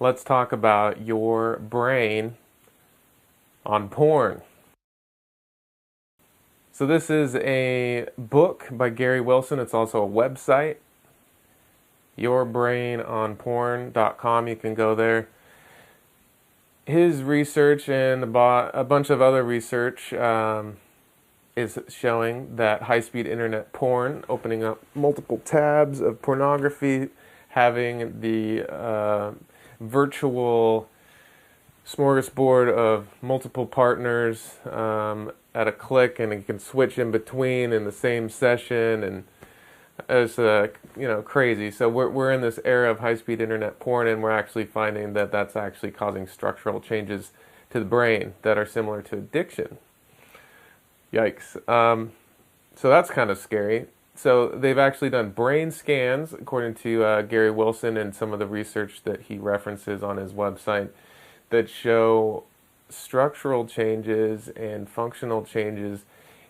Let's talk about your brain on porn. So, this is a book by Gary Wilson. It's also a website, yourbrainonporn.com. You can go there. His research and a bunch of other research is showing that high speed internet porn, opening up multiple tabs of pornography, having the virtual smorgasbord of multiple partners at a click, and you can switch in between in the same session, and it's crazy. So we're in this era of high-speed internet porn, and we're actually finding that that's actually causing structural changes to the brain that are similar to addiction. Yikes. So that's kind of scary. So they've actually done brain scans, according to Gary Wilson and some of the research that he references on his website, that show structural changes and functional changes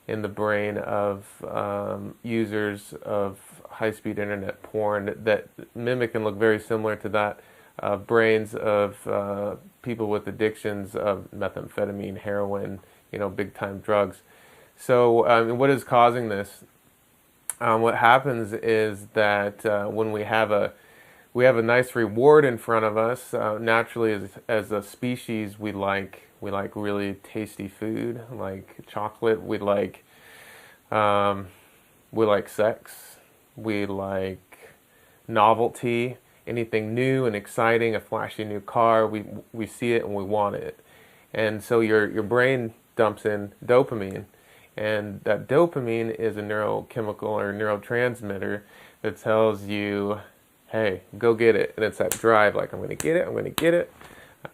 in the brain of users of high-speed internet porn that mimic and look very similar to that of brains of people with addictions of methamphetamine, heroin, big-time drugs. So, what is causing this? What happens is that when we have a nice reward in front of us. Naturally, as a species, we like really tasty food, like chocolate. We like sex. We like novelty, anything new and exciting, a flashy new car. We see it and we want it, and so your brain dumps in dopamine, and that dopamine is a neurochemical or neurotransmitter that tells you, hey, go get it. And it's that drive, like, I'm going to get it, I'm going to get it,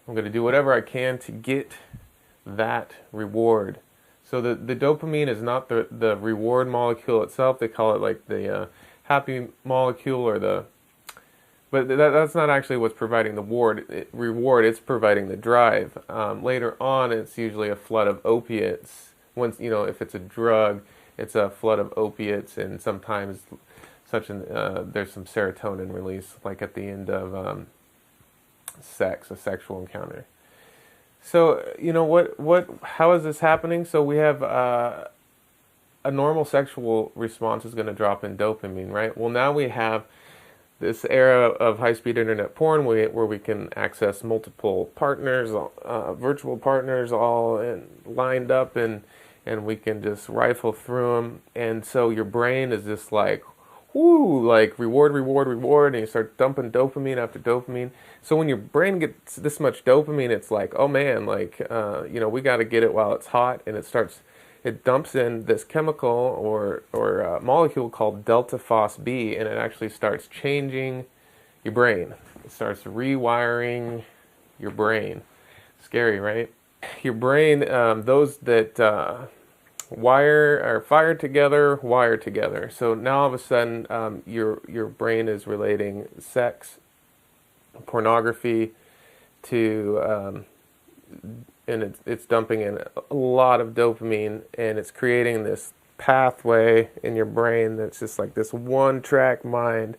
I'm going to do whatever I can to get that reward. So the dopamine is not the reward molecule itself. They call it like the happy molecule, but that's not actually what's providing the reward. It's providing the drive. Later on, it's usually a flood of opiates. Once, if it's a drug, it's a flood of opiates, and sometimes there's some serotonin release, like at the end of a sexual encounter. So, how is this happening? So we have a normal sexual response is going to drop in dopamine, right? Well, now we have this era of high-speed internet porn where we can access multiple partners, virtual partners, all lined up, and we can just rifle through them. And so your brain is just like, whoo, like reward, reward, reward, and you start dumping dopamine after dopamine. So when your brain gets this much dopamine, it's like, oh man, like, we got to get it while it's hot, and it dumps in this chemical or molecule called delta phos-B, and it actually starts changing your brain. It starts rewiring your brain. Scary, right? Your brain, those that fire together. So now all of a sudden, your brain is relating sex, pornography, to and it's dumping in a lot of dopamine, and it's creating this pathway in your brain that's just like this one-track mind.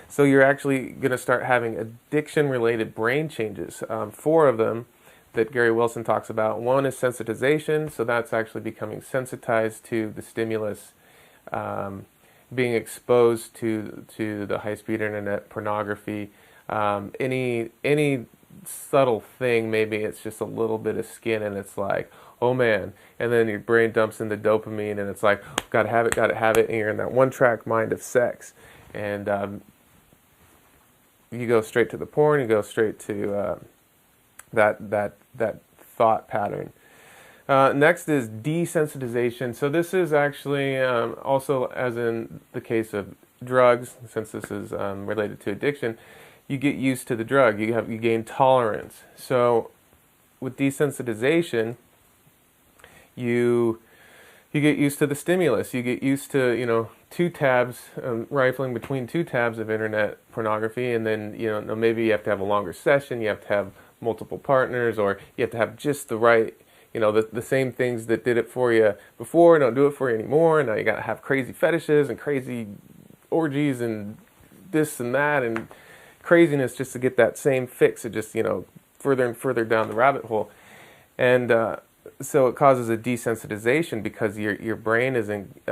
So you're actually going to start having addiction-related brain changes. Four of them that Gary Wilson talks about. One is sensitization, so that's actually becoming sensitized to the stimulus, being exposed to the high-speed internet pornography. Any subtle thing, maybe it's just a little bit of skin, and it's like, oh man, and then your brain dumps into dopamine, and it's like, gotta have it, and you're in that one-track mind of sex, and you go straight to the porn, you go straight to that thought pattern. Next is desensitization. So this is actually also, as in the case of drugs, since this is related to addiction, you get used to the drug. You gain tolerance. So with desensitization, you get used to the stimulus. You get used to two tabs, rifling between two tabs of internet pornography, and then maybe you have to have a longer session. You have to have multiple partners, or you have to have just the right, the same things that did it for you before don't do it for you anymore. Now you got to have crazy fetishes and crazy orgies and this and that and craziness just to get that same fix. It just, further and further down the rabbit hole. And so it causes a desensitization because your brain isn't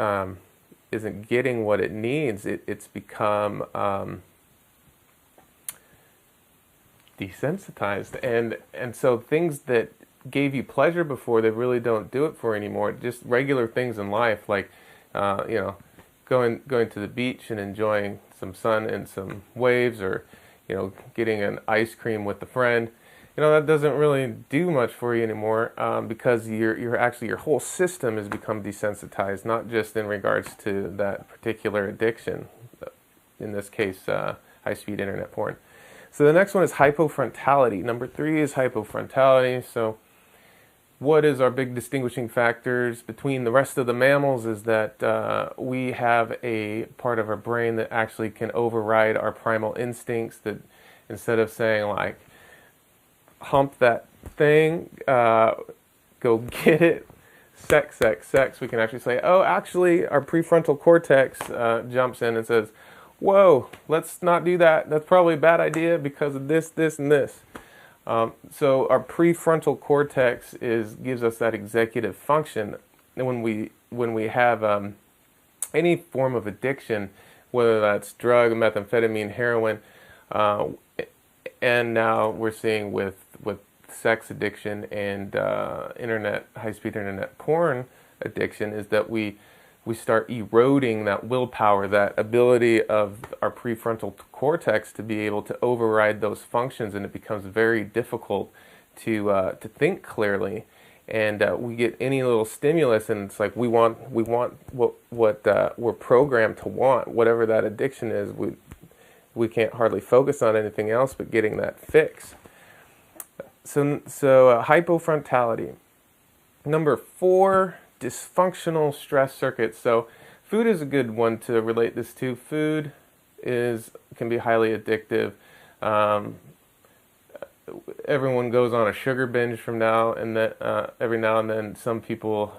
getting what it needs. It's become desensitized, and so things that gave you pleasure before, they really don't do it for anymore. Just regular things in life, like going to the beach and enjoying some sun and some waves, or getting an ice cream with a friend. That doesn't really do much for you anymore, because your whole system has become desensitized, not just in regards to that particular addiction, in this case, high-speed internet porn. So the next one is hypofrontality. Number 3 is hypofrontality. So what is our big distinguishing factors between the rest of the mammals is that we have a part of our brain that actually can override our primal instincts, that instead of saying like, hump that thing, go get it, sex, we can actually say, oh, actually our prefrontal cortex jumps in and says, whoa, let's not do that. That's probably a bad idea because of this, and this. So our prefrontal cortex gives us that executive function. And when we have any form of addiction, whether that's drug, methamphetamine, heroin, and now we're seeing with sex addiction and high-speed internet porn addiction, is that we start eroding that willpower, that ability of our prefrontal cortex to be able to override those functions, and it becomes very difficult to think clearly. And we get any little stimulus, and it's like we want what we're programmed to want, whatever that addiction is. We can't hardly focus on anything else but getting that fix. So hypofrontality. Number 4, dysfunctional stress circuits. So food is a good one to relate this to. Food can be highly addictive. Everyone goes on a sugar binge from now and then. Every now and then, some people,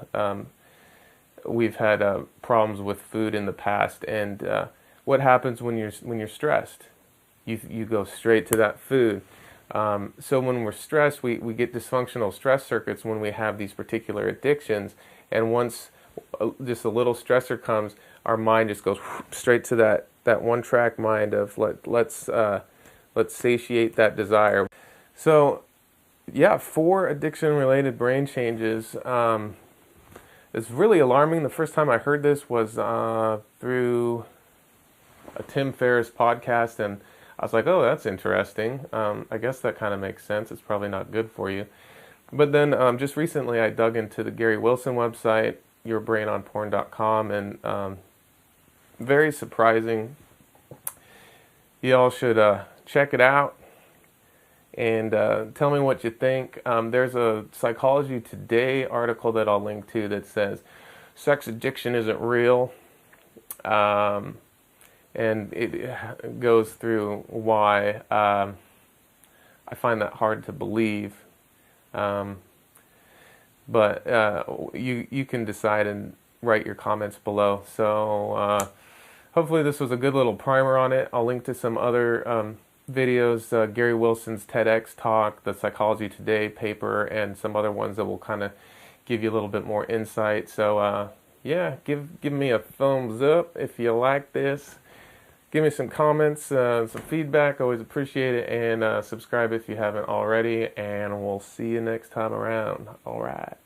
we've had problems with food in the past. And what happens when you're stressed? You go straight to that food. So when we're stressed, we get dysfunctional stress circuits when we have these particular addictions. And once just a little stressor comes, our mind just goes straight to that one-track mind of let's satiate that desire. So, yeah, 4 addiction-related brain changes. It's really alarming. The first time I heard this was through a Tim Ferriss podcast, and I was like, oh, that's interesting. I guess that kind of makes sense. It's probably not good for you. But then just recently I dug into the Gary Wilson website, yourbrainonporn.com, and very surprising. Y'all should check it out and tell me what you think. There's a Psychology Today article that I'll link to that says sex addiction isn't real. And it goes through why. I find that hard to believe. But you can decide and write your comments below. So hopefully this was a good little primer on it. I'll link to some other videos, Gary Wilson's TEDx talk, the Psychology Today paper, and some other ones that will kind of give you a little bit more insight. So yeah, give me a thumbs up if you like this. Give me some comments, some feedback. Always appreciate it. And subscribe if you haven't already. And we'll see you next time around. All right.